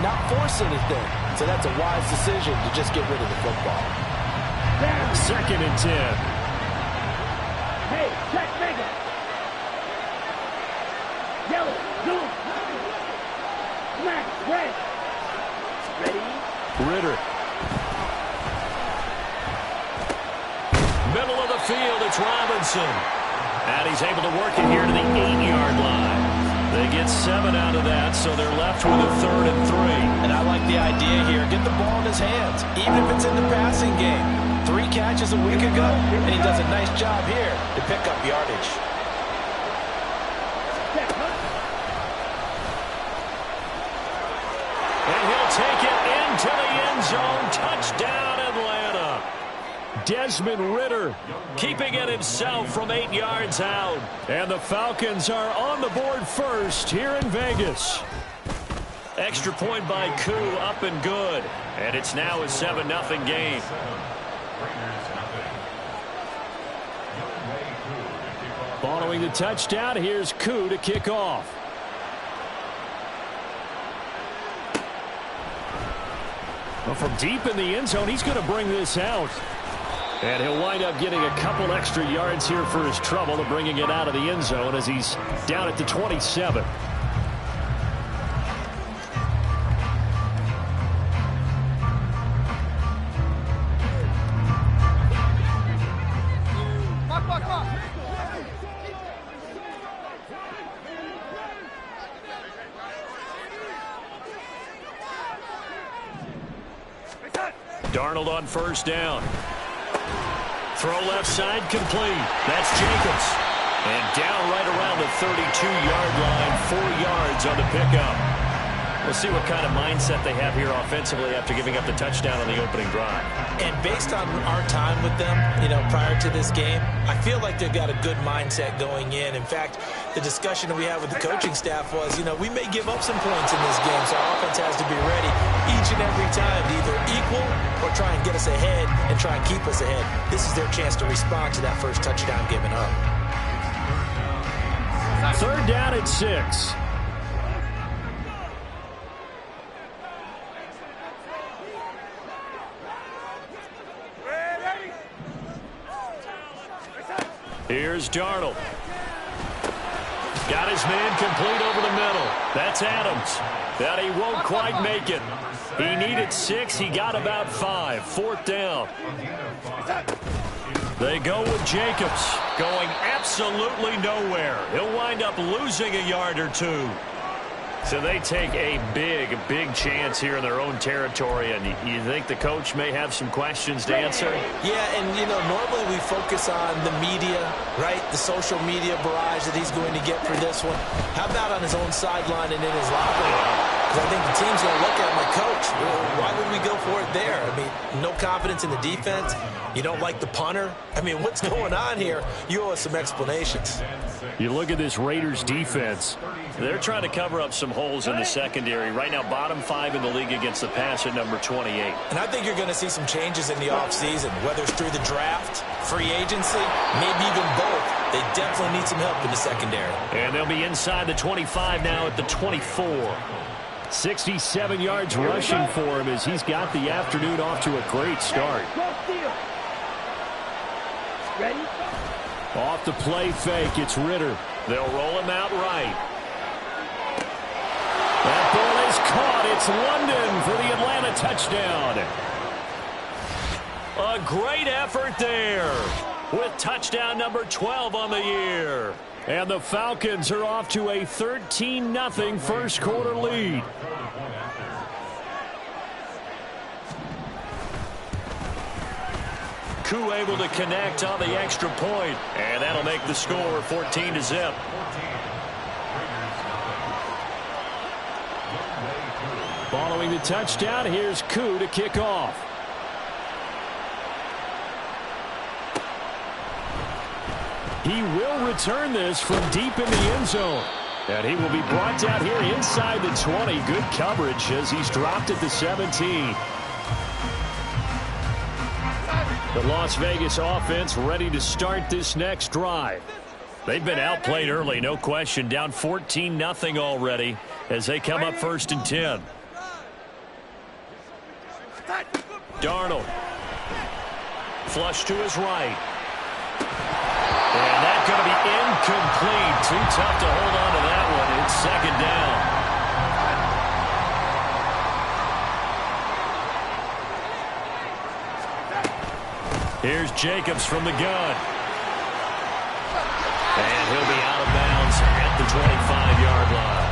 not force anything. So that's a wise decision to just get rid of the football. 2nd and 10. Hey, check Vega. Yellow, blue. Smack, red. Ready? Ritter. Middle of the field, it's Robinson. And he's able to work it here to the 8-yard line. They get 7 out of that, so they're left with a 3rd and 3. And I like the idea here. Get the ball in his hands, even if it's in the passing game. 3 catches a week ago, and he does a nice job here to pick up yardage. And he'll take it into the end zone. Touchdown, Atlanta. Desmond Ritter keeping it himself from 8 yards out. And the Falcons are on the board first here in Vegas. Extra point by Koo, up and good. And it's now a 7-0 game. Following the touchdown, here's Koo to kick off. Well, from deep in the end zone, he's going to bring this out. And he'll wind up getting a couple extra yards here for his trouble of bringing it out of the end zone as he's down at the 27. Darnold on 1st down. Throw left side complete. That's Jacobs. And down right around the 32-yard line, 4 yards on the pickup. We'll see what kind of mindset they have here offensively after giving up the touchdown on the opening drive. And based on our time with them, prior to this game, I feel like they've got a good mindset going in. In fact, the discussion that we had with the coaching staff was, we may give up some points in this game, so our offense has to be ready each and every time to either equal or try and get us ahead and try and keep us ahead. This is their chance to respond to that first touchdown given up. 3rd down at 6. Here's Darnold. Got his man complete over the middle. That's Adams. That he won't quite make it. He needed 6. He got about 5. 4th down. They go with Jacobs, going absolutely nowhere. He'll wind up losing a yard or 2. So they take a big chance here in their own territory, and you think the coach may have some questions to answer? Yeah, and, normally we focus on the media, right? The social media barrage that he's going to get for this one. How about on his own sideline and in his locker room? Because I think the team's going to look at my coach. Why would we go for it there? I mean, no confidence in the defense. You don't like the punter. I mean, what's going on here? You owe us some explanations. You look at this Raiders defense. They're trying to cover up some holes in the secondary. Right now, bottom 5 in the league against the pass at number 28. And I think you're going to see some changes in the offseason, whether it's through the draft, free agency, maybe even both. They definitely need some help in the secondary. And they'll be inside the 25 now at the 24. 67 yards rushing for him as he's got the afternoon off to a great start. Ready? Off the play fake, it's Ritter. They'll roll him out right. That ball is caught. It's London for the Atlanta touchdown. A great effort there with touchdown number 12 on the year. And the Falcons are off to a 13-0 first quarter lead. Koo able to connect on the extra point, and that'll make the score 14-0. Following the touchdown, here's Koo to kick off. He will return this from deep in the end zone. And he will be brought down here inside the 20. Good coverage as he's dropped at the 17. The Las Vegas offense ready to start this next drive. They've been outplayed early, no question. Down 14-0 already as they come up 1st and 10. Darnold. Flush to his right. And that's going to be incomplete. Too tough to hold on to that one. It's second down. Here's Jacobs from the gun. And he'll be out of bounds at the 25-yard line.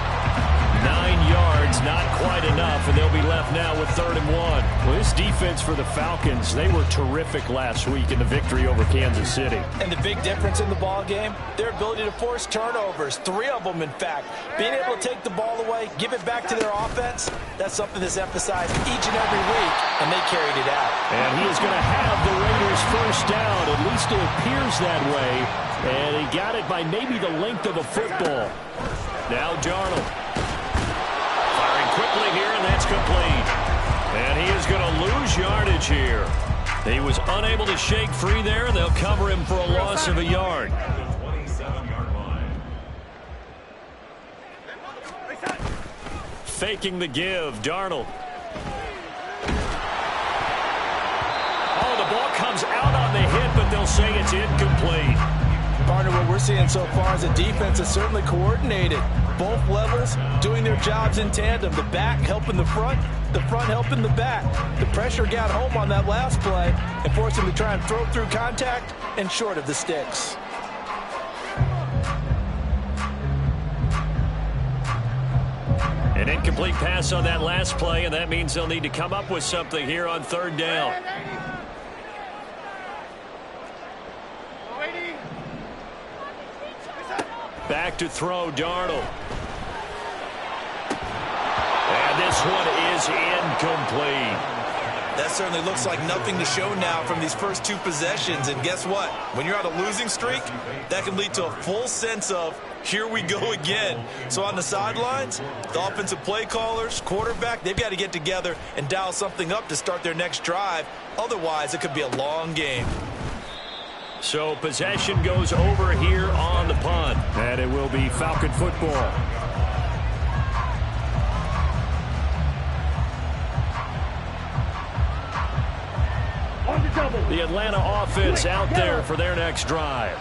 9 yards, not quite enough, and they'll be left now with 3rd and 1. Well, this defense for the Falcons, they were terrific last week in the victory over Kansas City. And the big difference in the ball game, their ability to force turnovers, 3 of them, in fact. Being able to take the ball away, give it back to their offense, that's something that's emphasized each and every week, and they carried it out. And he is going to have the Raiders first down. At least it appears that way. And he got it by maybe the length of a football. Now Darnold. Firing quickly here, and that's complete. And he is going to lose yardage here. He was unable to shake free there, and they'll cover him for a loss of a yard. Faking the give, Darnold. Oh, the ball comes out on the hit, but they'll say it's incomplete. Partner, what we're seeing so far is a defense that's certainly coordinated. Both levels doing their jobs in tandem. The back helping the front helping the back. The pressure got home on that last play and forced him to try and throw through contact and short of the sticks. An incomplete pass on that last play, and that means they'll need to come up with something here on 3rd down. Back to throw, Darnold. And this one is incomplete. That certainly looks like nothing to show now from these first 2 possessions. And guess what? When you're on a losing streak, that can lead to a full sense of, here we go again. So on the sidelines, the offensive play callers, quarterback, they've got to get together and dial something up to start their next drive. Otherwise, it could be a long game. So possession goes over here on the punt. And it will be Falcon football. The Atlanta offense out there for their next drive.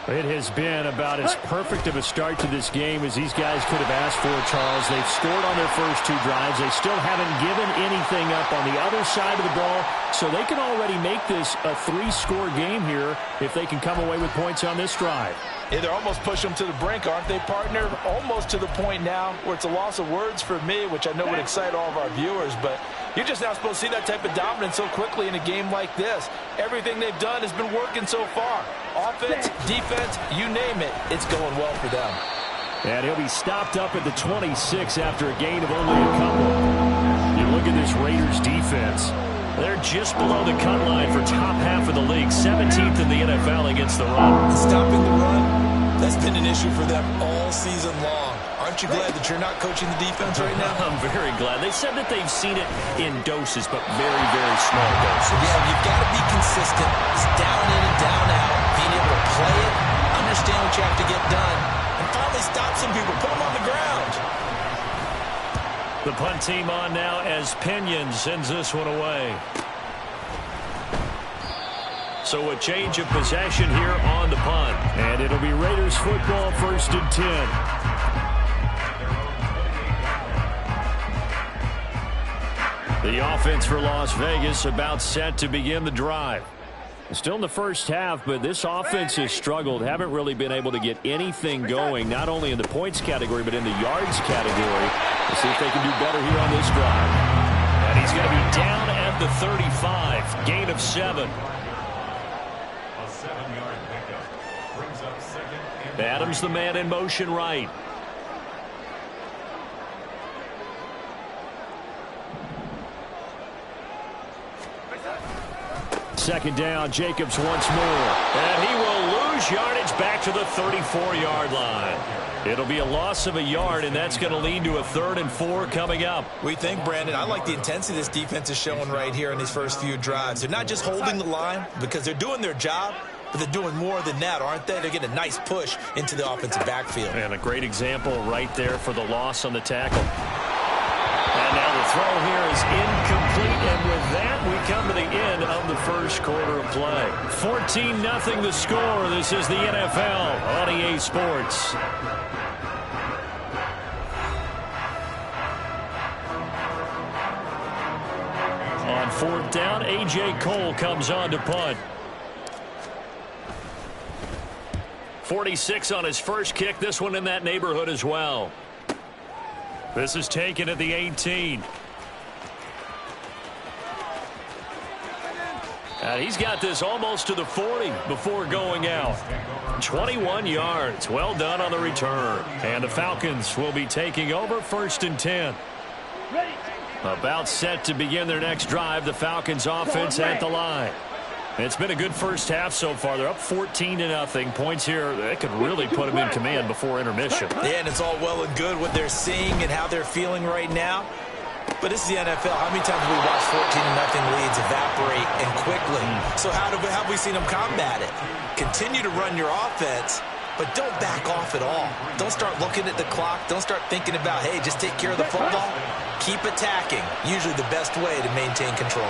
It has been about as perfect of a start to this game as these guys could have asked for, Charles. They've scored on their first 2 drives. They still haven't given anything up on the other side of the ball, so they can already make this a 3-score game here if they can come away with points on this drive. Yeah, they're almost pushing them to the brink, aren't they, partner? Almost to the point now where it's a loss of words for me, which I know would excite all of our viewers, but you're just not supposed to see that type of dominance so quickly in a game like this. Everything they've done has been working so far. Offense, defense, you name it, it's going well for them. And he'll be stopped up at the 26 after a gain of only a couple. You look at this Raiders defense. They're just below the cut line for top half of the league, 17th in the NFL against the run. Stopping the run, that's been an issue for them all season long. Aren't you glad that you're not coaching the defense right now? I'm very glad. They said that they've seen it in doses, but very, very small doses. Yeah, you've got to be consistent. It's down in and down out. Being able to play it, understand what you have to get done, and finally stop some people, put them on the ground. The punt team on now as Pinion sends this one away. So a change of possession here on the punt. And it'll be Raiders football, 1st and 10. The offense for Las Vegas about set to begin the drive. Still in the first half, but this offense has struggled. Haven't really been able to get anything going, not only in the points category, but in the yards category. Let's see if they can do better here on this drive. And he's going to be down at the 35. Gain of 7. A 7-yard pickup brings up 2nd and Adams the man in motion right. Second down, Jacobs once more. And he will lose yardage back to the 34-yard line. It'll be a loss of a yard, and that's going to lead to a 3rd and 4 coming up. We think, Brandon, I like the intensity this defense is showing right here in these first few drives. They're not just holding the line because they're doing their job, but they're doing more than that, aren't they? They're getting a nice push into the offensive backfield. And a great example right there for the loss on the tackle. And now the throw here is incomplete, and with play. 14-0 the score. This is the NFL on EA Sports. On 4th down, A.J. Cole comes on to punt. 46 on his first kick. This one in that neighborhood as well. This is taken at the 18. And he's got this almost to the 40 before going out. 21 yards. Well done on the return. And the Falcons will be taking over 1st and 10. About set to begin their next drive. The Falcons offense at the line. It's been a good first half so far. They're up 14-0. Points here, they could really put them in command before intermission. Yeah, and it's all well and good what they're seeing and how they're feeling right now. But this is the NFL. How many times have we watched 14-0 leads evaporate and quickly? So how have we seen them combat it? Continue to run your offense, but don't back off at all. Don't start looking at the clock. Don't start thinking about, hey, just take care of the football. Keep attacking. Usually the best way to maintain control.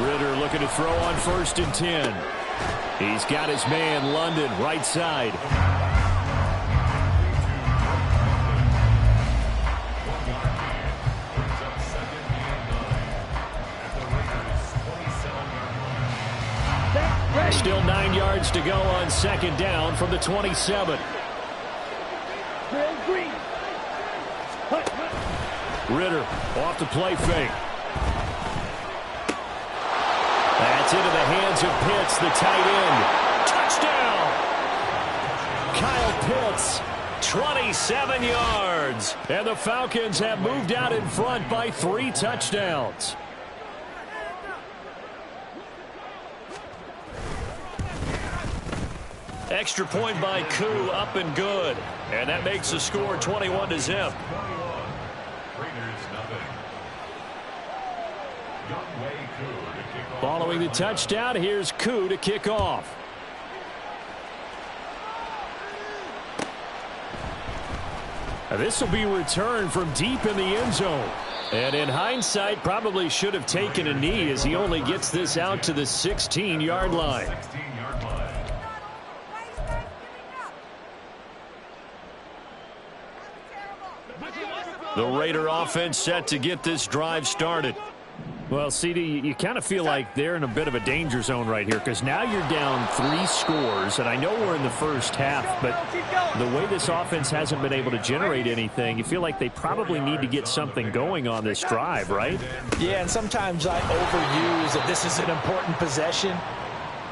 Ridder looking to throw on 1st and 10. He's got his man, London, right side. Still 9 yards to go on 2nd down from the 27. Ridder off the play fake. That's into the hands of Pitts, the tight end. Touchdown! Kyle Pitts, 27 yards. And the Falcons have moved out in front by 3 touchdowns. Extra point by Koo, up and good. And that makes the score 21-0. Following the touchdown, here's Koo to kick off. This will be returned from deep in the end zone. And in hindsight, probably should have taken a knee as he only gets this out to the 16-yard line. The Raider offense set to get this drive started. Well, CD, you kind of feel like they're in a bit of a danger zone right here because now you're down 3 scores, and I know we're in the first half, but the way this offense hasn't been able to generate anything, you feel like they probably need to get something going on this drive, right? Yeah, and sometimes I overuse that this is an important possession.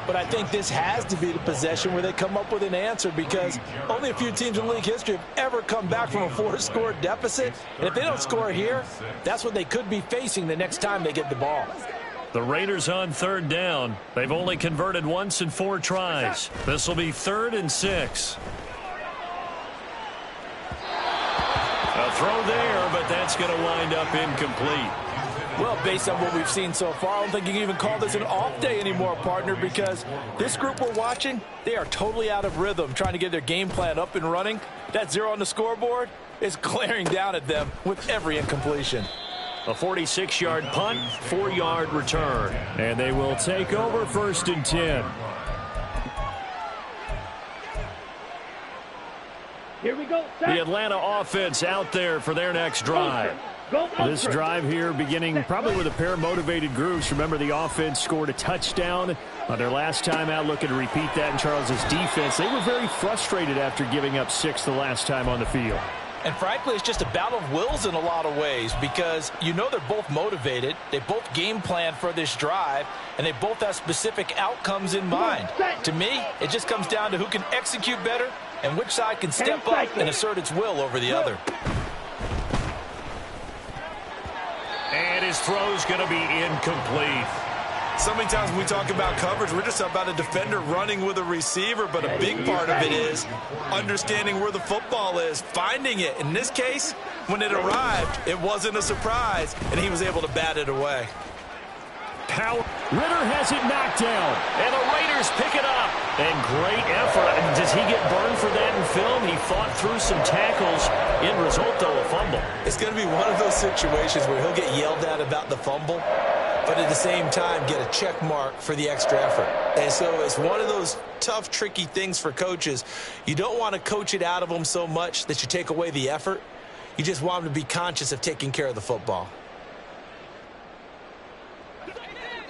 But I think this has to be the possession where they come up with an answer because only a few teams in league history have ever come back from a 4-score deficit. And if they don't score here, that's what they could be facing the next time they get the ball. The Raiders on 3rd down. They've only converted once in 4 tries. This will be 3rd and 6. A throw there, but that's going to wind up incomplete. Well, based on what we've seen so far, I don't think you can even call this an off day anymore, partner, because this group we're watching, they are totally out of rhythm, trying to get their game plan up and running. That 0 on the scoreboard is glaring down at them with every incompletion. A 46-yard punt, 4-yard return. And they will take over 1st and 10. Here we go. The Atlanta offense out there for their next drive. This drive here beginning probably with a pair of motivated groups. Remember, the offense scored a touchdown on their last time out, looking to repeat that in Charles's defense. They were very frustrated after giving up 6 the last time on the field. And frankly, it's just a battle of wills in a lot of ways because you know they're both motivated. They both game plan for this drive, and they both have specific outcomes in mind. To me, it just comes down to who can execute better and which side can step up and assert its will over the other. And his throw's going to be incomplete. So many times when we talk about coverage, we're just about a defender running with a receiver, but a big part of it is understanding where the football is, finding it. In this case, when it arrived, it wasn't a surprise, and he was able to bat it away. Ridder has it knocked down, and the Raiders pick it up. And great effort. Does he get burned for that in film, he fought through some tackles. End result, though, a fumble. It's going to be one of those situations where he'll get yelled at about the fumble, but at the same time get a check mark for the extra effort. And so it's one of those tough, tricky things for coaches. You don't want to coach it out of them so much that you take away the effort. You just want them to be conscious of taking care of the football.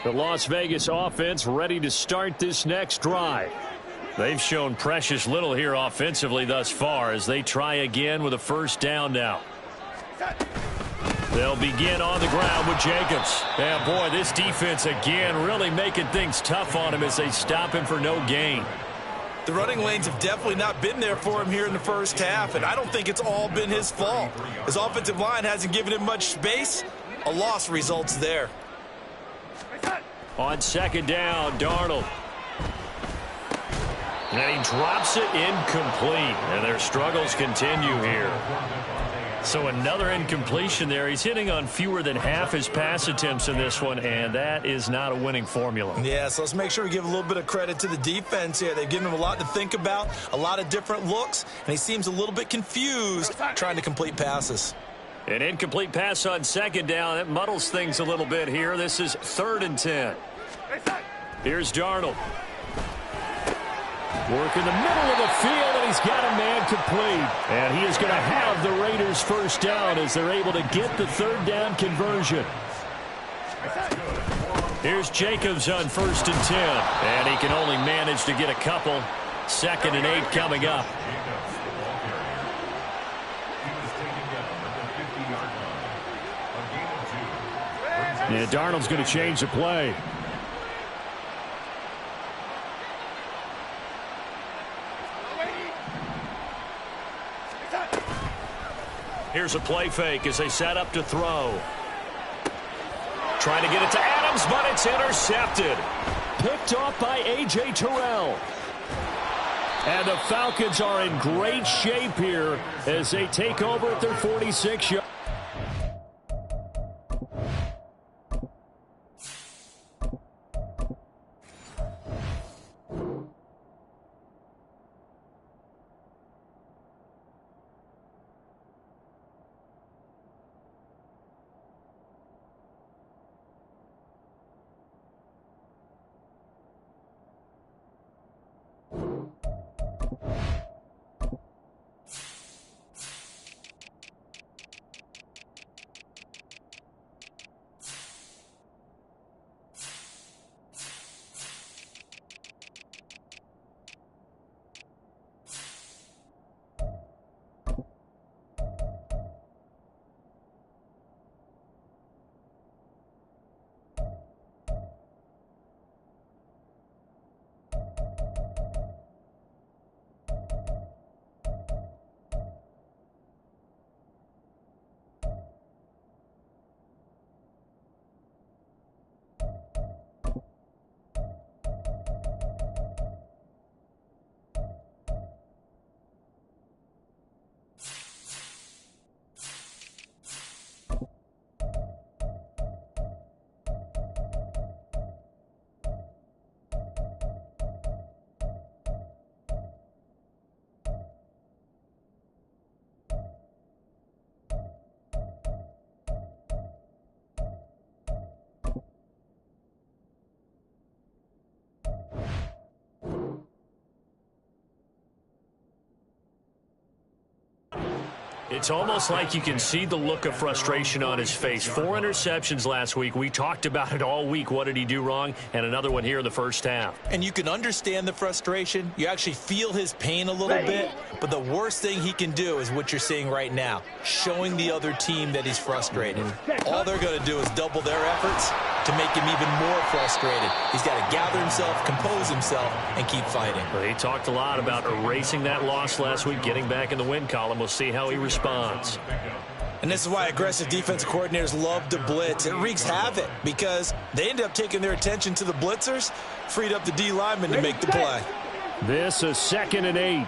The Las Vegas offense ready to start this next drive. They've shown precious little here offensively thus far as they try again with a first down now. They'll begin on the ground with Jacobs. And boy, this defense again really making things tough on him as they stop him for no gain. The running lanes have definitely not been there for him here in the first half, and I don't think it's all been his fault. His offensive line hasn't given him much space. A loss results there. On second down, Darnold. And he drops it incomplete. And their struggles continue here. So another incompletion there. He's hitting on fewer than half his pass attempts in this one, and that is not a winning formula. Yeah, so let's make sure we give a little bit of credit to the defense here. They've given him a lot to think about, a lot of different looks, and he seems a little bit confused trying to complete passes. An incomplete pass on second down. That muddles things a little bit here. This is 3rd and 10. Here's Darnold. Work in the middle of the field, and he's got a man complete. And he is going to have the Raiders first down as they're able to get the 3rd down conversion. Here's Jacobs on 1st and 10. And he can only manage to get a couple. 2nd and 8 coming up. Yeah, Darnold's going to change the play. Here's a play fake as they set up to throw. Trying to get it to Adams, but it's intercepted. Picked off by A.J. Terrell. And the Falcons are in great shape here as they take over at their 46-yard. It's almost like you can see the look of frustration on his face. 4 interceptions last week. We talked about it all week. What did he do wrong? And another one here in the first half. And you can understand the frustration. You actually feel his pain a little bit. But the worst thing he can do is what you're seeing right now, showing the other team that he's frustrated. All they're going to do is double their efforts to make him even more frustrated. He's got to gather himself, compose himself, and keep fighting. Well, he talked a lot about erasing that loss last week, getting back in the win column. We'll see how he responds. And this is why aggressive defensive coordinators love to blitz. It wreaks havoc because they end up taking their attention to the blitzers, freed up the D lineman to make the play. This is 2nd and 8.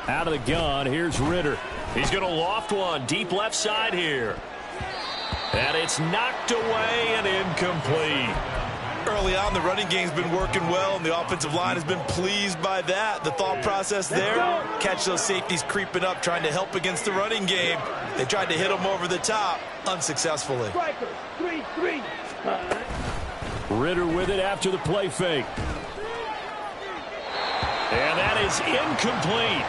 Out of the gun, here's Ritter. He's going to loft one deep left side here. And it's knocked away and incomplete. Early on, the running game's been working well, and the offensive line has been pleased by that. The thought process there, catch those safeties creeping up, trying to help against the running game. They tried to hit them over the top, unsuccessfully. Striker, 3-3. Ritter with it after the play fake. And that is incomplete.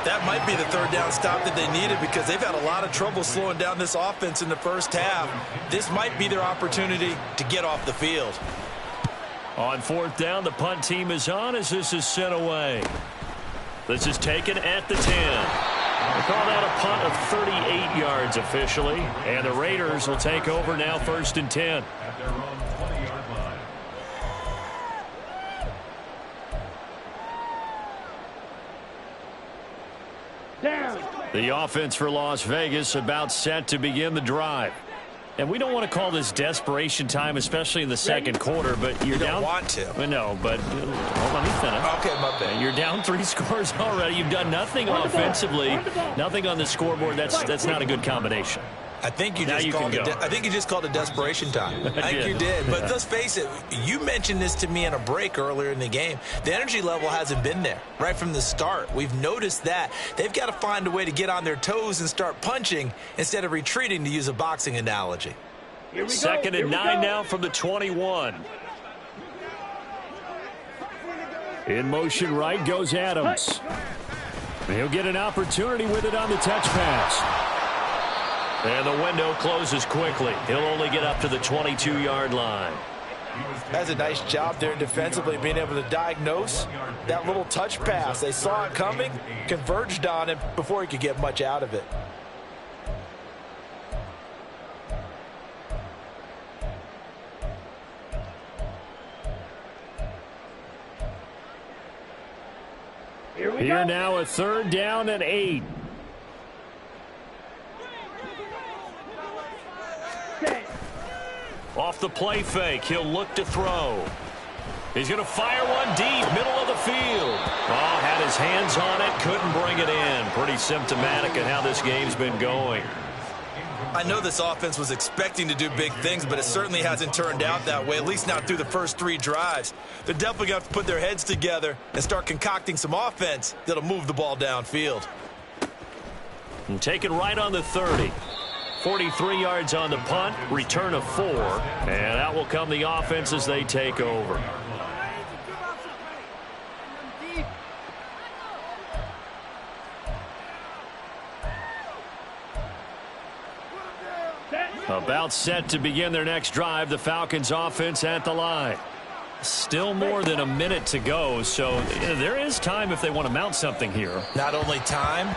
That might be the third down stop that they needed because they've had a lot of trouble slowing down this offense in the first half. This might be their opportunity to get off the field. On fourth down, the punt team is on as this is sent away. This is taken at the 10. They call that a punt of 38 yards officially. And the Raiders will take over now, 1st and 10. At their own 20-yard line. Down. The offense for Las Vegas about set to begin the drive. And we don't want to call this desperation time, especially in the second quarter, but you're You down. don't want to. No, but let me finish. Okay, my bad. You're down 3 scores already. You've done nothing offensively, nothing on the scoreboard. That's not a good combination. I think you Now just you called can it. go. I think you just called it desperation time. I think did. you did. But let's face it. You mentioned this to me in a break earlier in the game. The energy level hasn't been there right from the start. We've noticed that they've got to find a way to get on their toes and start punching instead of retreating, to use a boxing analogy. Here we go. Second Here and we 9 go. now from the 21. In motion right goes Adams. He'll get an opportunity with it on the touch pass. And the window closes quickly. He'll only get up to the 22-yard line. That's a nice job there defensively, being able to diagnose that little touch pass. They saw it coming, converged on him before he could get much out of it. Here we Here go. now a 3rd down and 8. Set. Off the play fake, he'll look to throw. He's going to fire one deep, middle of the field. Oh, had his hands on it, couldn't bring it in. Pretty symptomatic of how this game's been going. I know this offense was expecting to do big things, but it certainly hasn't turned out that way, at least not through the first 3 drives. They're definitely going to have to put their heads together and start concocting some offense that'll move the ball downfield. And taken right on the 30. 43 yards on the punt, return of 4. And out will come the offense as they take over. About set to begin their next drive, the Falcons offense at the line. Still more than a minute to go, so there is time if they want to mount something here. Not only time,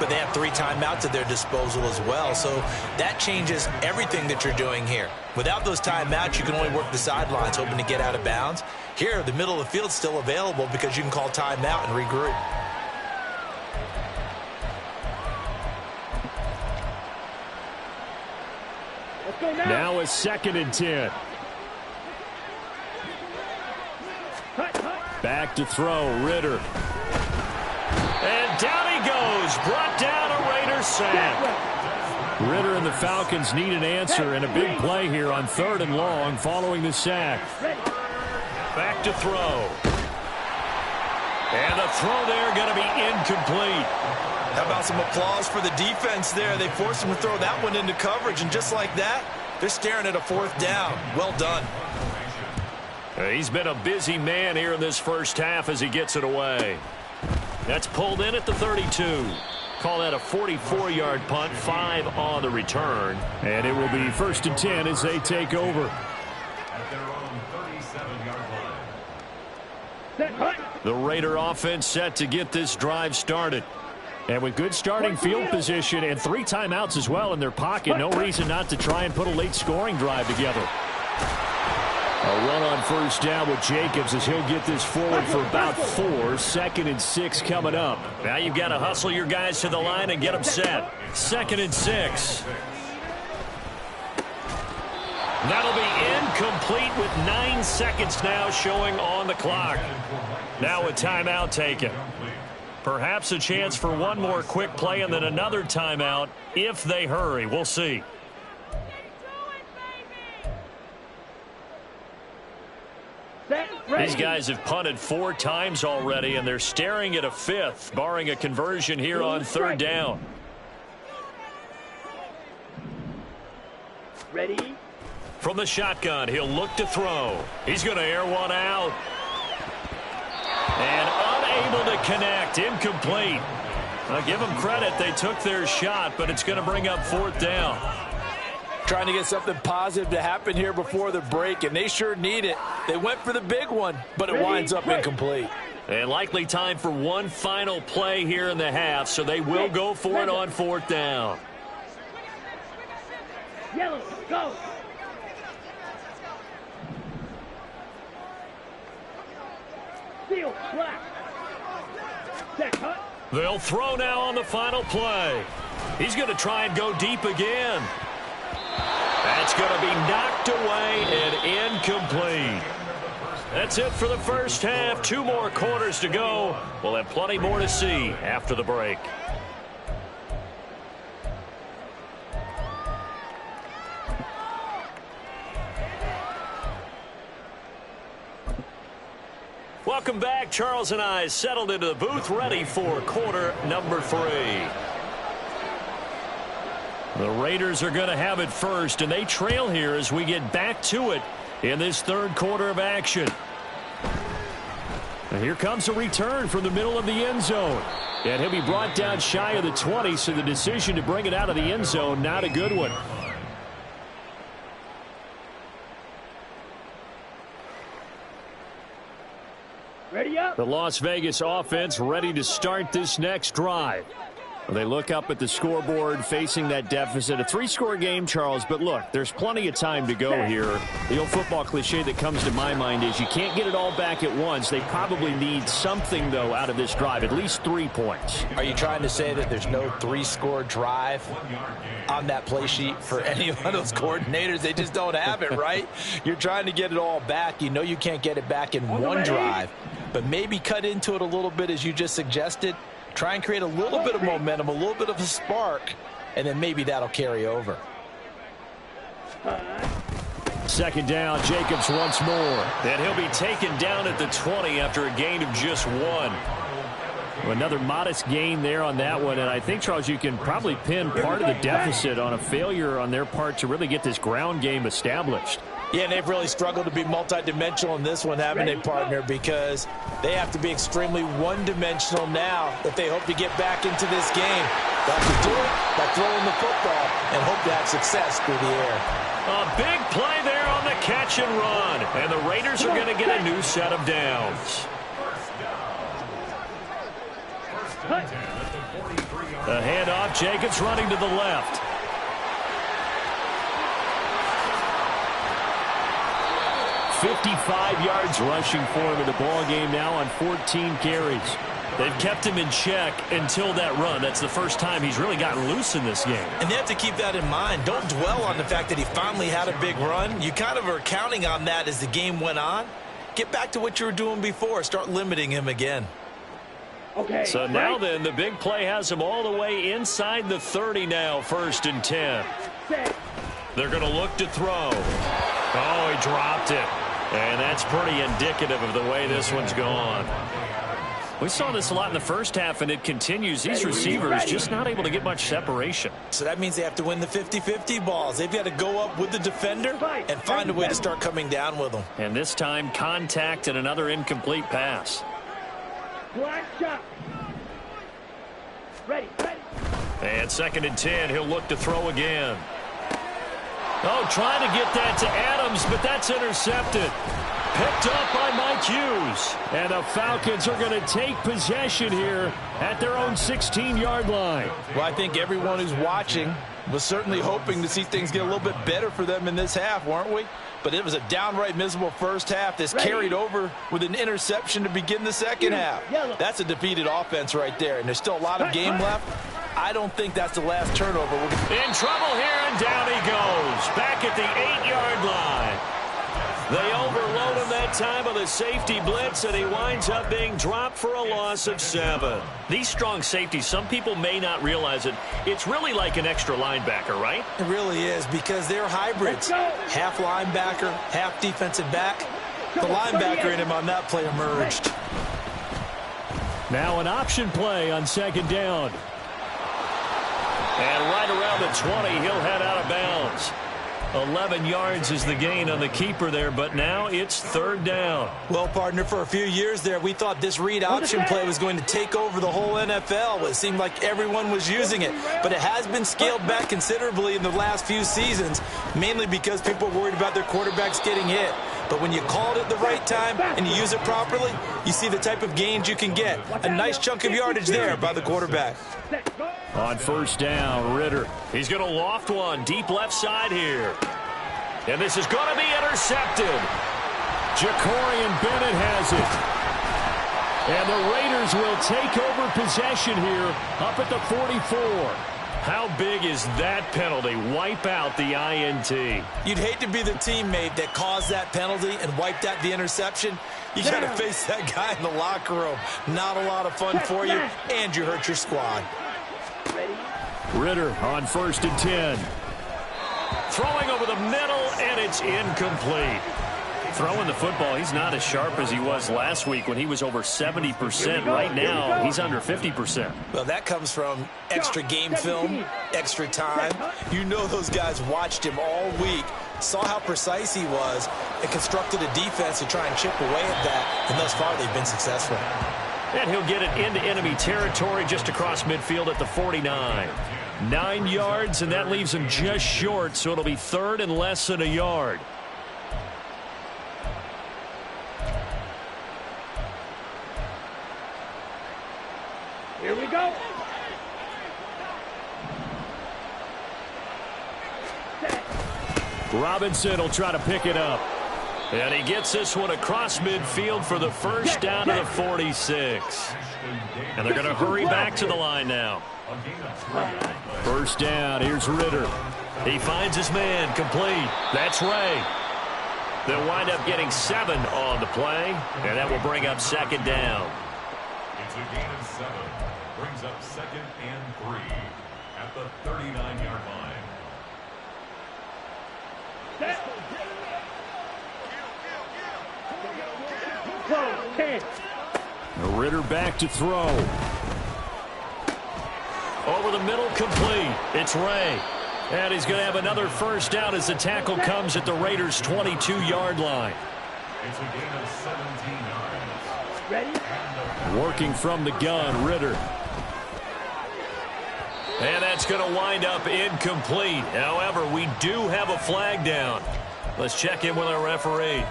but they have 3 timeouts at their disposal as well. So that changes everything that you're doing here. Without those timeouts, you can only work the sidelines, hoping to get out of bounds. Here, the middle of the field's still available because you can call timeout and regroup. Let's go now. Now a 2nd and 10. Back to throw, Ritter. And down he goes, brought down a Raiders sack. Ritter and the Falcons need an answer and a big play here on 3rd and long following the sack. Back to throw. And the throw there going to be incomplete. How about some applause for the defense there? They forced him to throw that one into coverage, and just like that, they're staring at a 4th down. Well done. He's been a busy man here in this first half as he gets it away. That's pulled in at the 32. Call that a 44-yard punt, 5 on the return. And it will be 1st and 10 as they take over. At their own 37-yard line. Set. Punt. The Raider offense set to get this drive started. And with good starting field position and 3 timeouts as well in their pocket, no reason not to try and put a late scoring drive together. A run on 1st down with Jacobs as he'll get this forward for about 4. 2nd and 6 coming up. Now you've got to hustle your guys to the line and get them set. 2nd and 6. That'll be incomplete with 9 seconds now showing on the clock. Now a timeout taken. Perhaps a chance for one more quick play and then another timeout if they hurry. We'll see. These guys have punted 4 times already, and they're staring at a 5th, barring a conversion here on 3rd down. Ready? From the shotgun, he'll look to throw. He's going to air one out. And unable to connect. Incomplete. I'll give them credit. They took their shot, but it's going to bring up 4th down. Trying to get something positive to happen here before the break, and they sure need it. They went for the big one, but it winds up incomplete. And likely time for one final play here in the half, so they will go for it on 4th down. Yellow, go. Seal, black. Set, cut. They'll throw now on the final play. He's going to try and go deep again. That's going to be knocked away and incomplete. That's it for the first half. 2 more quarters to go. We'll have plenty more to see after the break. Welcome back. Charles and I settled into the booth, ready for quarter number 3. The Raiders are going to have it first, and they trail here as we get back to it in this 3rd quarter of action. And here comes a return from the middle of the end zone. And he'll be brought down shy of the 20, so the decision to bring it out of the end zone, not a good one. Ready up. The Las Vegas offense ready to start this next drive. They look up at the scoreboard facing that deficit. A 3-score game, Charles, but look, there's plenty of time to go here. The old football cliche that comes to my mind is you can't get it all back at once. They probably need something, though, out of this drive, at least 3 points. Are you trying to say that there's no 3-score drive on that play sheet for any one of those coordinators? They just don't have it, right? You're trying to get it all back. You know you can't get it back in one drive, but maybe cut into it a little bit as you just suggested. Try and create a little bit of momentum, a little bit of a spark, and then maybe that'll carry over. 2nd down, Jacobs once more. And he'll be taken down at the 20 after a gain of just 1. Another modest gain there on that one, and I think, Charles, you can probably pin part of the deficit on a failure on their part to really get this ground game established. Yeah, and they've really struggled to be multidimensional in this one, haven't they, partner? Because they have to be extremely one-dimensional now if they hope to get back into this game. They have to do it by throwing the football and hope to have success through the air. A big play there on the catch and run, and the Raiders are going to get a new set of downs. The handoff, Jacobs running to the left. $55 yards rushing for him in the ball game now on 14 carries. They've kept him in check until that run. That's the first time he's really gotten loose in this game. And they have to keep that in mind. Don't dwell on the fact that he finally had a big run. You kind of are counting on that as the game went on. Get back to what you were doing before. Start limiting him again. Okay. So now then, the big play has him all the way inside the 30 now, 1st and 10. They're going to look to throw. Oh, he dropped it. And that's pretty indicative of the way this one's gone. We saw this a lot in the first half, and it continues. These receivers just not able to get much separation. So that means they have to win the 50-50 balls. They've got to go up with the defender and find a way to start coming down with them. And this time, contact and another incomplete pass. Black shot. Ready. And 2nd and 10, he'll look to throw again. Oh, trying to get that to Adams, but that's intercepted. Picked up by Mike Hughes. And the Falcons are going to take possession here at their own 16-yard line. Well, I think everyone who's watching was certainly hoping to see things get a little bit better for them in this half, weren't we? But it was a downright miserable first half. This carried over with an interception to begin the second half. That's a defeated offense right there, and there's still a lot of game left. I don't think that's the last turnover. In trouble here, and down he goes. Back at the 8-yard line. They overload him that time with a safety blitz, and he winds up being dropped for a loss of 7. These strong safeties, some people may not realize it. It's really like an extra linebacker, right? It really is, because they're hybrids. Half linebacker, half defensive back. The linebacker in him on that play emerged. Now an option play on second down. And right around the 20, he'll head out of bounds. 11 yards is the gain on the keeper there, but now it's third down. Well, partner, for a few years there, we thought this read option play was going to take over the whole NFL. It seemed like everyone was using it, but it has been scaled back considerably in the last few seasons, mainly because people are worried about their quarterbacks getting hit. But when you call it at the right time and you use it properly, you see the type of gains you can get. A nice chunk of yardage there by the quarterback. On first down, Ridder. He's going to loft one deep left side here. And this is going to be intercepted. Jacorian Bennett has it. And the Raiders will take over possession here up at the 44. How big is that penalty? Wipe out the INT. You'd hate to be the teammate that caused that penalty and wiped out the interception. You got to face that guy in the locker room. Not a lot of fun for you, and you hurt your squad. Ridder on first and 10. Throwing over the middle, and it's incomplete. Throwing the football, he's not as sharp as he was last week when he was over 70%. Right now, he's under 50%. Well, that comes from extra game film, extra time. You know those guys watched him all week, saw how precise he was, and constructed a defense to try and chip away at that, and thus far they've been successful. And he'll get it into enemy territory just across midfield at the 49. 9 yards, and that leaves him just short, so it'll be third and less than a yard. Here we go. Robinson will try to pick it up. And he gets this one across midfield for the first down to the 46. And they're going to hurry back to the line now. First down, here's Ridder. He finds his man, complete. That's Ray. They'll wind up getting 7 on the play, and that will bring up second down. It's a gain of 7. Brings up second and 3 at the 39-yard line. Set. 10. Ridder back to throw. Over the middle, complete. It's Ray. And he's going to have another first down as the tackle comes at the Raiders' 22-yard line. It's a gain of 17 yards. Ready? Working from the gun, Ridder. And that's going to wind up incomplete. However, we do have a flag down. Let's check in with our referee.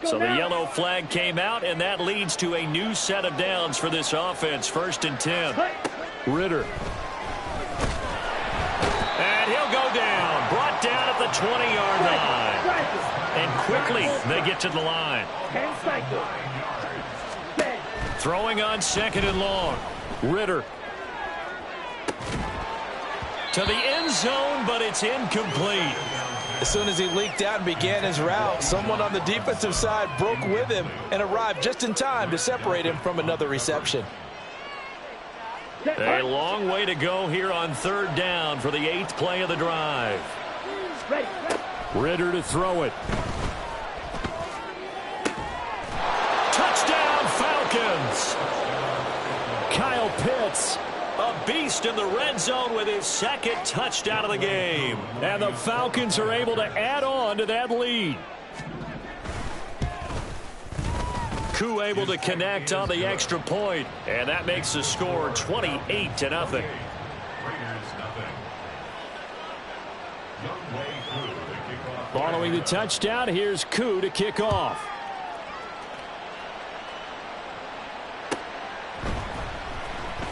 So the yellow flag came out, and that leads to a new set of downs for this offense. First and 10. Ridder. And he'll go down. Brought down at the 20-yard line. And quickly, they get to the line. 10 cycles. Throwing on second and long. Ridder. To the end zone, but it's incomplete. As soon as he leaked out and began his route, someone on the defensive side broke with him and arrived just in time to separate him from another reception. A long way to go here on third down for the 8th play of the drive. Ridder to throw it. Touchdown, Falcons! Kyle Pitts. A beast in the red zone with his second touchdown of the game. And the Falcons are able to add on to that lead. Koo able to connect on the extra point, and that makes the score 28-0. Raiders nothing. Following the touchdown, here's Koo to kick off.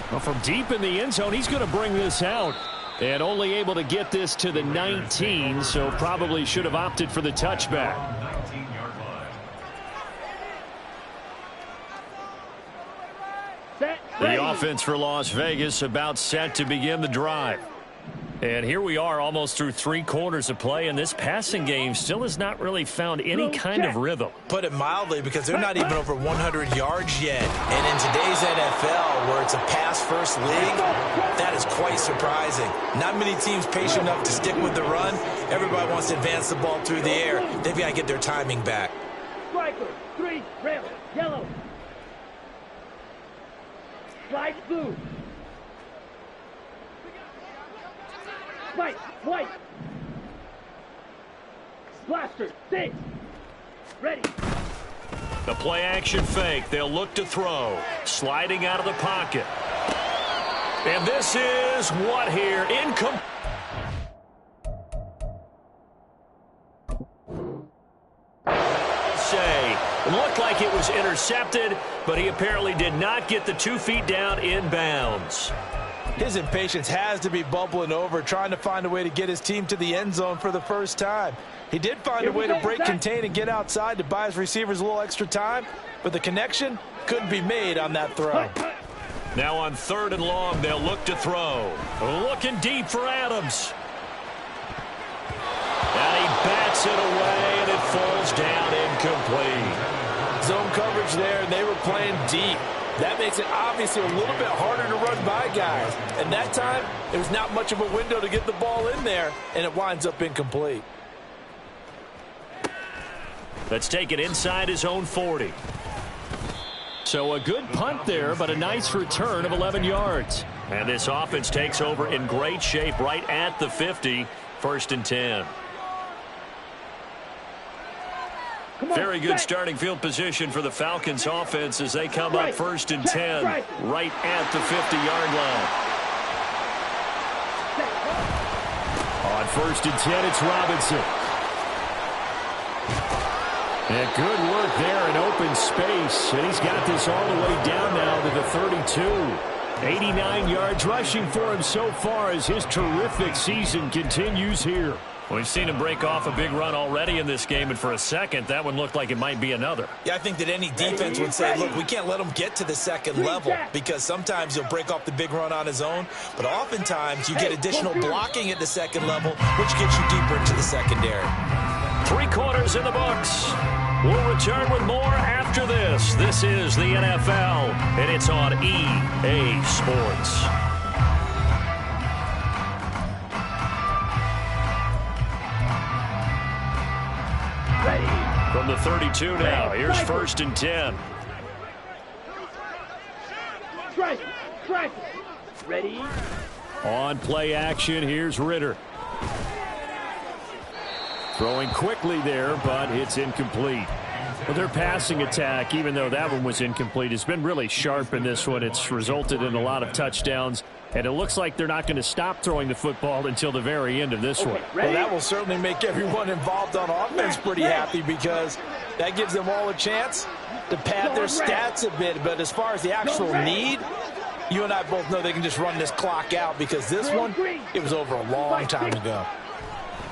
Well, from deep in the end zone, he's going to bring this out. And only able to get this to the 19, so probably should have opted for the touchback. 19-yard line. The offense for Las Vegas about set to begin the drive. And here we are almost through 3 quarters of play, and this passing game still has not really found any kind of rhythm. Put it mildly, because they're not even over 100 yards yet. And in today's NFL, where it's a pass-first league, that is quite surprising. Not many teams patient enough to stick with the run. Everybody wants to advance the ball through the air. They've got to get their timing back. Striker, 3, red, yellow. Slide blue. White, white. Blaster, 6. Ready. The play action fake. They'll look to throw. Sliding out of the pocket. And this is what here? Incomplete. It looked like it was intercepted, but he apparently did not get the 2 feet down in bounds. His impatience has to be bubbling over, trying to find a way to get his team to the end zone for the first time. He did find a way to break contain and get outside to buy his receivers a little extra time, but the connection couldn't be made on that throw. Now on 3rd and long, they'll look to throw. Looking deep for Adams. And he bats it away, and it falls down incomplete. Zone coverage there, and they were playing deep. That makes it obviously a little bit harder to run by guys. And that time, there was not much of a window to get the ball in there, and it winds up incomplete. Let's take it inside his own 40. So a good punt there, but a nice return of 11 yards. And this offense takes over in great shape right at the 50, 1st and 10. Very good starting field position for the Falcons offense as they come up 1st and 10 right at the 50-yard line. On 1st and 10, it's Robinson. And good work there in open space. And he's got this all the way down now to the 32. 89 yards rushing for him so far as his terrific season continues here. We've seen him break off a big run already in this game, and for a second, that one looked like it might be another. Yeah, I think that any defense would say, look, we can't let him get to the second level, because sometimes he'll break off the big run on his own, but oftentimes you get additional blocking at the second level, which gets you deeper into the secondary. 3 quarters in the books. We'll return with more after this. This is the NFL, and it's on EA Sports. From the 32 now, here's 1st and 10. Strike. Ready. On play action, here's Ritter. Throwing quickly there, but it's incomplete. Well, their passing attack, even though that one was incomplete, has been really sharp in this one. It's resulted in a lot of touchdowns, and it looks like they're not going to stop throwing the football until the very end of this one. Well, that will certainly make everyone involved on offense pretty happy, because that gives them all a chance to pad their stats a bit. But as far as the actual need, you and I both know they can just run this clock out, because this one, it was over a long time ago.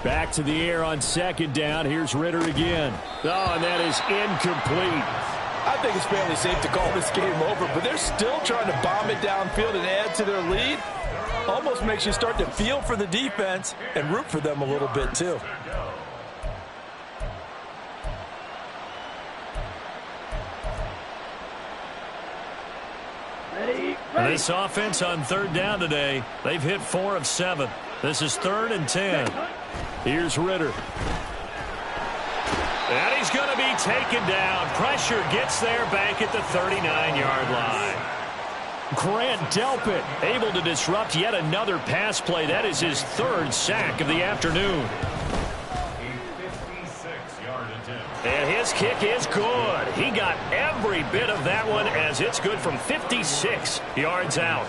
Back to the air on 2nd down. Here's Ritter again. Oh, and that is incomplete. I think it's fairly safe to call this game over, but they're still trying to bomb it downfield and add to their lead. Almost makes you start to feel for the defense and root for them a little bit too. And this offense on 3rd down today, they've hit 4 of 7. This is 3rd and 10. Here's Ritter. And he's going to be taken down. Pressure gets there back at the 39-yard line. Grant Delpit able to disrupt yet another pass play. That is his 3rd sack of the afternoon. And his kick is good. He got every bit of that one, as it's good from 56 yards out.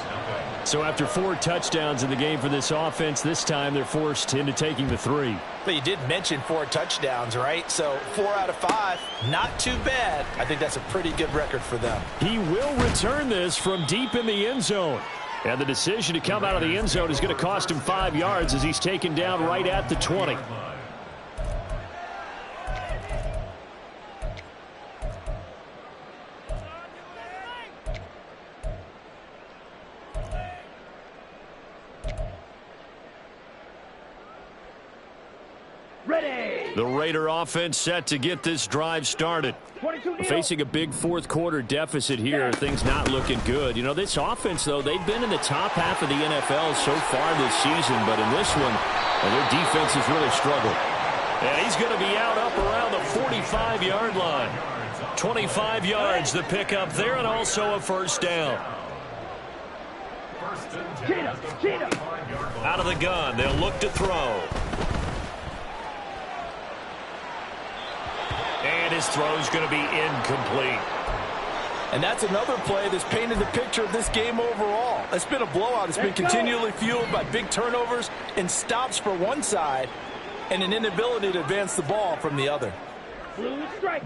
So after 4 touchdowns in the game for this offense, this time they're forced into taking the 3. But you did mention 4 touchdowns, right? So 4 out of 5, not too bad. I think that's a pretty good record for them. He will return this from deep in the end zone. And the decision to come out of the end zone is going to cost him 5 yards as he's taken down right at the 20. Ready. The Raider offense set to get this drive started. 22 Facing a big fourth quarter deficit here, things not looking good. You know, this offense, though, they've been in the top half of the NFL so far this season, but in this one, their defense has really struggled. And he's going to be out up around the 45-yard line. 25 yards the pickup there, and also a first down. Cheetah. Out of the gun, they'll look to throw. And his throw's going to be incomplete. And that's another play that's painted the picture of this game overall. It's been a blowout. It's been continually fueled by big turnovers and stops for one side and an inability to advance the ball from the other. Blue strike.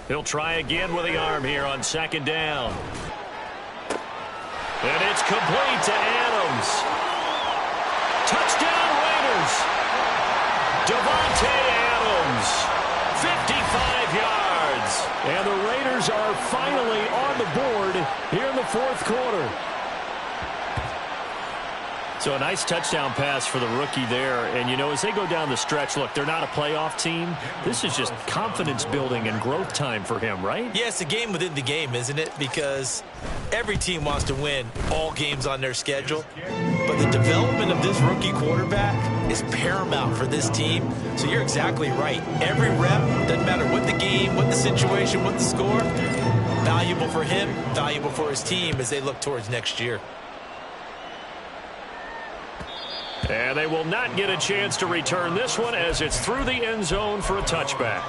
He'll try again with the arm here on second down. And it's complete to Adams. Touchdown Raiders. Davante Adams, 55 yards. And the Raiders are finally on the board here in the fourth quarter. So a nice touchdown pass for the rookie there. And, you know, as they go down the stretch, look, they're not a playoff team. This is just confidence building and growth time for him, right? Yeah, it's a game within the game, isn't it? Because every team wants to win all games on their schedule. But the development of this rookie quarterback is paramount for this team. So you're exactly right. Every rep, doesn't matter what the game, what the situation, what the score, valuable for him, valuable for his team as they look towards next year. And they will not get a chance to return this one as it's through the end zone for a touchback.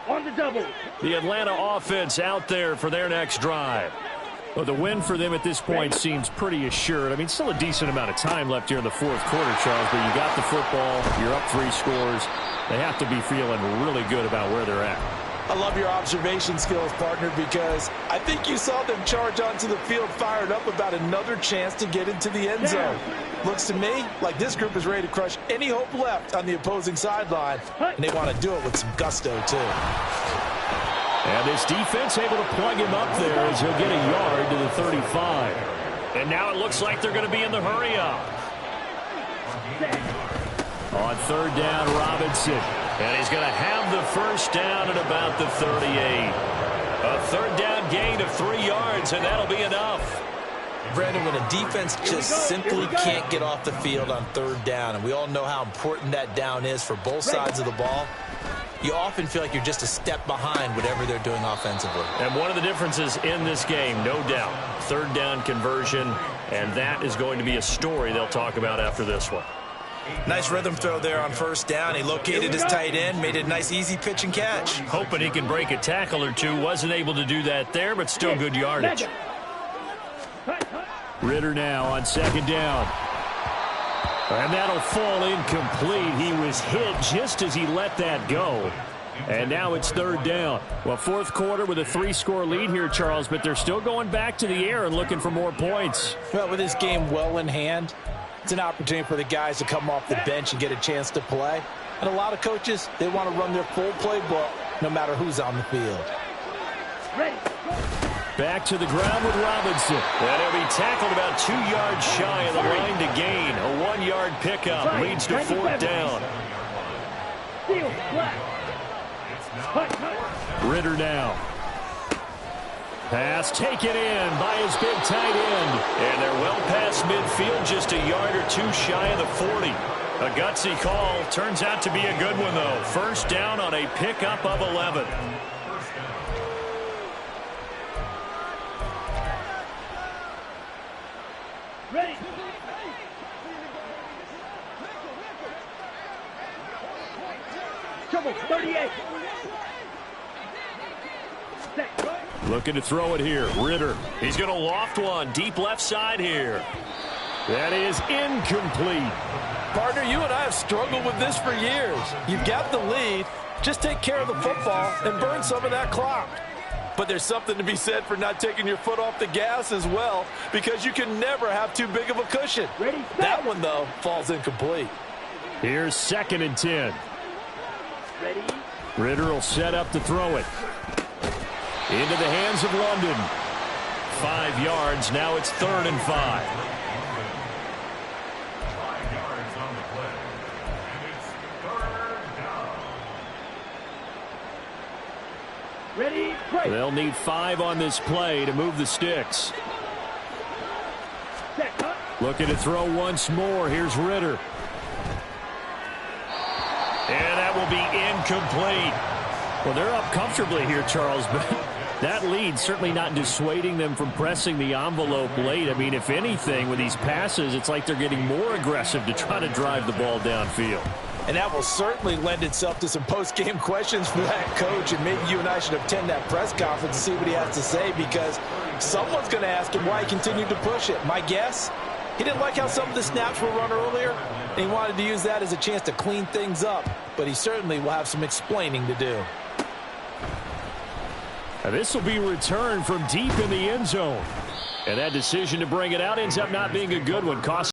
On the double. The Atlanta offense out there for their next drive. Well, the win for them at this point seems pretty assured. I mean, still a decent amount of time left here in the fourth quarter, Charles, but you got the football, you're up 3 scores. They have to be feeling really good about where they're at. I love your observation skills, partner, because I think you saw them charge onto the field fired up about another chance to get into the end zone. Looks to me like this group is ready to crush any hope left on the opposing sideline, and they want to do it with some gusto, too. And this defense able to plug him up there as he'll get a yard to the 35. And now it looks like they're going to be in the hurry up. On third down, Robinson. And he's going to have the first down at about the 38. A third down gain of 3 yards, and that'll be enough. Brandon, when a defense just simply can't get off the field on third down, and we all know how important that down is for both sides of the ball, you often feel like you're just a step behind whatever they're doing offensively. And one of the differences in this game, no doubt, third down conversion, and that is going to be a story they'll talk about after this one. Nice rhythm throw there on first down. He located his tight end, made it a nice easy pitch and catch. Hoping he can break a tackle or two. Wasn't able to do that there, but still good yardage. Ridder now on second down. And that'll fall incomplete. He was hit just as he let that go. And now it's third down. Well, fourth quarter with a 3-score lead here, Charles, but they're still going back to the air and looking for more points. Well, with this game well in hand, it's an opportunity for the guys to come off the bench and get a chance to play. And a lot of coaches, they want to run their full playbook no matter who's on the field. Ready. Back to the ground with Robinson. And he'll be tackled about 2 yards shy of the line to gain. A 1-yard pickup leads to fourth down. Steal. Black. Ridder now. Pass taken in by his big tight end. And they're well past midfield, just a yard or 2 shy of the 40. A gutsy call. Turns out to be a good one, though. First down on a pickup of 11. Ready. Trouble. 38. Looking to throw it here. Ridder. He's going to loft one. Deep left side here. That is incomplete. Partner, you and I have struggled with this for years. You've got the lead. Just take care of the football and burn some of that clock. But there's something to be said for not taking your foot off the gas as well, because you can never have too big of a cushion. Ready, that one, though, falls incomplete. Here's 2nd and 10. Ready. Ridder will set up to throw it. Into the hands of London. 5 yards. Now it's 3rd and 5. 5 yards on the play. And it's 3rd down. Ready, right. They'll need 5 on this play to move the sticks. Set, cut. Looking to throw once more. Here's Ritter. And that will be incomplete. Well, they're up comfortably here, Charles, but that lead certainly not dissuading them from pressing the envelope late. I mean, if anything, with these passes, it's like they're getting more aggressive to try to drive the ball downfield. And that will certainly lend itself to some post-game questions for that coach, and maybe you and I should attend that press conference to see what he has to say, because someone's going to ask him why he continued to push it. My guess, he didn't like how some of the snaps were run earlier, and he wanted to use that as a chance to clean things up, but he certainly will have some explaining to do. Now this will be returned from deep in the end zone. And that decision to bring it out ends up not being a good one. Cost